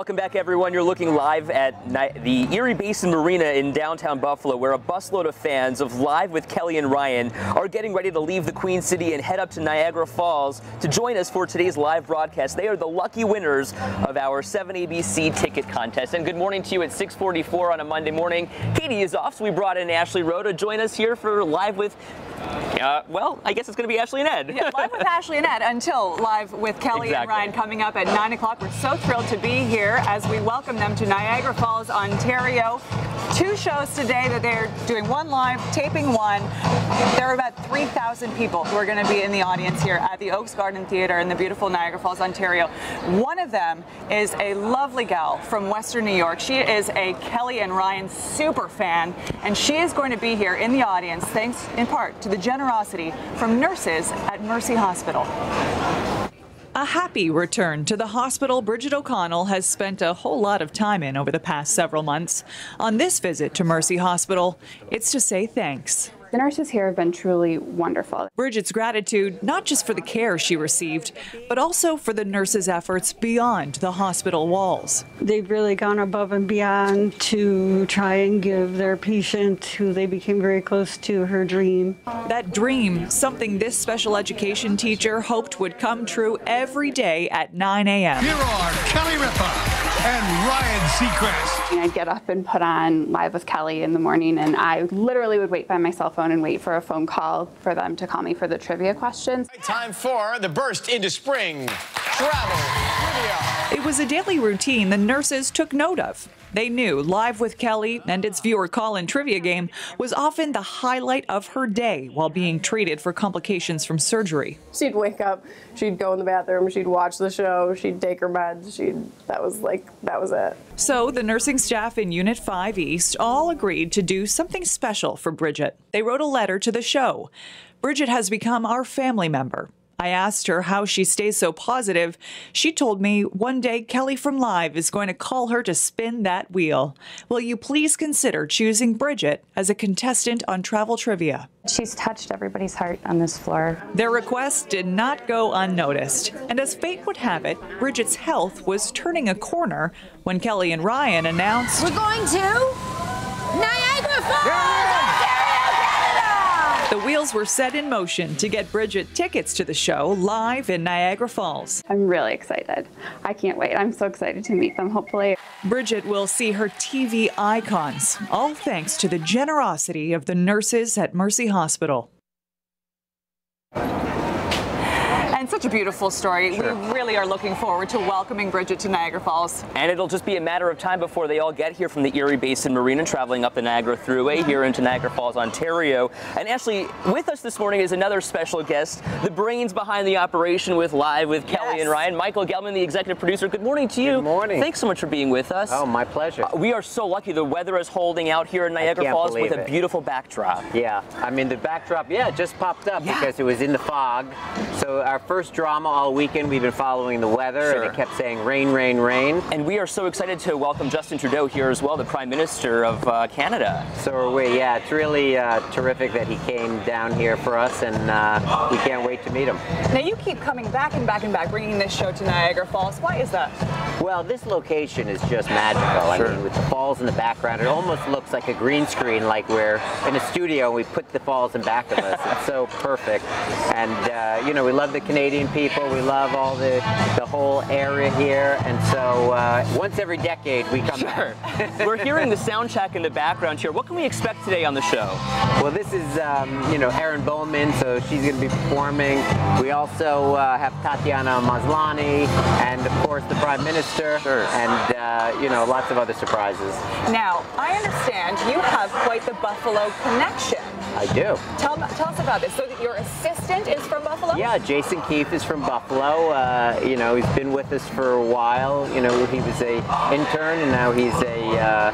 Welcome back, everyone. You're looking live at the Erie Basin Marina in downtown Buffalo, where a busload of fans of Live with Kelly and Ryan are getting ready to leave the Queen City and head up to Niagara Falls to join us for today's live broadcast. They are the lucky winners of our 7ABC ticket contest. And good morning to you at 6:44 on a Monday morning. Katie is off, so we brought in Ashley Rowe to join us here for Live with well, I guess it's going to be Ashley and Ed. Yeah, Live with Ashley and Ed until Live with Kelly and Ryan coming up at 9 o'clock. We're so thrilled to be here as we welcome them to Niagara Falls, Ontario. 2 shows today that they're doing, one live, taping one. There are about 3,000 people who are going to be in the audience here at the Oaks Garden Theatre in the beautiful Niagara Falls, Ontario. One of them is a lovely gal from Western New York. She is a Kelly and Ryan super fan, and she is going to be here in the audience thanks in part to the generosity from nurses at Mercy Hospital. A happy return to the hospital Bridget O'Connell has spent a whole lot of time in over the past several months. On this visit to Mercy Hospital, it's to say thanks. The nurses here have been truly wonderful. Bridget's gratitude not just for the care she received, but also for the nurses' efforts beyond the hospital walls. They've really gone above and beyond to try and give their patient, who they became very close to, her dream. That dream, something this special education teacher hoped would come true every day at 9 a.m. Here are Kelly Ripa and Ryan Seacrest. I'd get up and put on Live with Kelly in the morning, and I literally would wait by my cell phone and wait for a phone call for them to call me for the trivia questions. Time for the burst into spring travel trivia. It was a daily routine the nurses took note of. They knew Live with Kelly and its viewer call-in trivia game was often the highlight of her day while being treated for complications from surgery. She'd wake up, she'd go in the bathroom, she'd watch the show, she'd take her meds, that was it. So the nursing staff in Unit 5 East all agreed to do something special for Bridget. They wrote a letter to the show. Bridget has become our family member. I asked her how she stays so positive. She told me one day Kelly from Live is going to call her to spin that wheel. Will you please consider choosing Bridget as a contestant on Travel Trivia? She's touched everybody's heart on this floor. Their request did not go unnoticed. And as fate would have it, Bridget's health was turning a corner when Kelly and Ryan announced, "We're going to Niagara Falls!" The wheels were set in motion to get Bridget tickets to the show live in Niagara Falls. I'm really excited. I can't wait. I'm so excited to meet them, hopefully. Bridget will see her TV icons, all thanks to the generosity of the nurses at Mercy Hospital. And such a beautiful story. Sure. We really are looking forward to welcoming Bridget to Niagara Falls. And it'll just be a matter of time before they all get here from the Erie Basin Marina, traveling up the Niagara Thruway here into Niagara Falls, Ontario. And Ashley, with us this morning is another special guest, the brains behind the operation with Live with Kelly and Ryan, Michael Gelman, the executive producer. Good morning to you. Good morning. Thanks so much for being with us. Oh, my pleasure. We are so lucky. The weather is holding out here in Niagara Falls with a beautiful backdrop. Yeah, I mean the backdrop, it just popped up because it was in the fog. So our first drama all weekend, we've been following the weather, and it kept saying rain, rain, rain. And we are so excited to welcome Justin Trudeau here as well, the Prime Minister of Canada. So are we. Yeah, it's really terrific that he came down here for us, and we can't wait to meet him. Now you keep coming back and back and back, bringing this show to Niagara Falls. Why is that? Well, this location is just magical. I mean, with the falls in the background, it almost looks like a green screen, like we're in a studio and we put the falls in back of us. It's so perfect. And, you know, we love the Canadian people. We love all the whole area here. And so once every decade we come back. We're hearing the sound check in the background here. What can we expect today on the show? Well, this is, you know, Erin Bowman, so she's going to be performing. We also have Tatiana Maslany and, of course, the Prime Minister, and, you know, lots of other surprises. Now, I understand you have quite the Buffalo connection. I do. Tell us about this. So that your assistant is from Buffalo? Yeah, Jason Keefe is from Buffalo. You know, he's been with us for a while. You know, he was an intern, and now he's a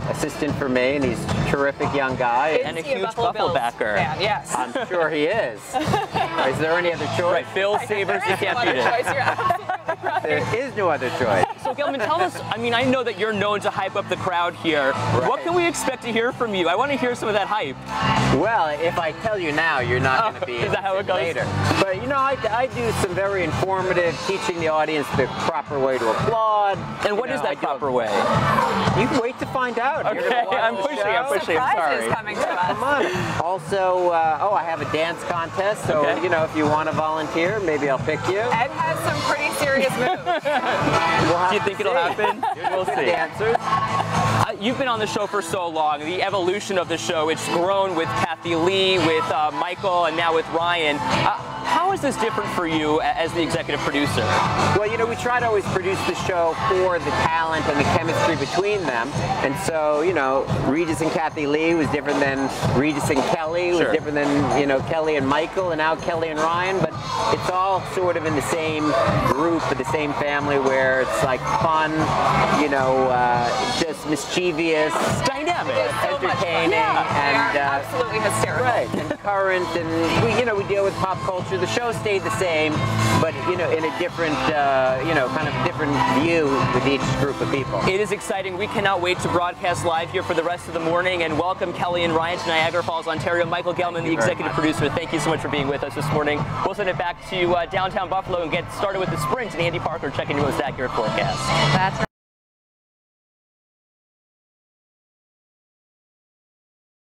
assistant for me, and he's a terrific young guy. And a huge Buffalo backer. Fan, yes. I'm sure he is. Is there any other choice? Right, Bill Sabres, you can't beat it. You're absolutely right. There is no other choice. So Gelman, tell us, I mean, I know that you're known to hype up the crowd here. Right. What can we expect to hear from you? I want to hear some of that hype. Well, if I tell you now, you're not going to be is that how it goes? later. But, you know, I do some very informative, teaching the audience the proper way to applaud. And what is that proper way? You can wait to find out. Okay, I'm pushing, I'm sorry. Coming to us. Come on. Also, I have a dance contest, so, you know, if you want to volunteer, maybe I'll pick you. Ed has some pretty serious moves. Do you think it'll happen? We'll see. Dancers. You've been on the show for so long. The evolution of the show, it's grown with Kathy Lee, with Michael, and now with Ryan. How is this different for you as the executive producer? Well, you know, we try to always produce the show for the talent and the chemistry between them. And so, you know, Regis and Kathy Lee was different than Regis and Kelly, was different than, you know, Kelly and Michael, and now Kelly and Ryan. But it's all sort of in the same group, the same family, where it's like fun, you know, just mischievous, dynamic, entertaining, and absolutely hysterical. Right, and current, and we, you know, we deal with pop culture. The show stayed the same, but, you know, in a different, you know, kind of different view with each group of people. It is exciting. We cannot wait to broadcast live here for the rest of the morning and welcome Kelly and Ryan to Niagara Falls, Ontario. Michael Gelman, the executive producer, thank you so much for being with us this morning. We'll send it back to downtown Buffalo and get started with the sprint, and Andy Parker checking your most accurate forecast. That's right.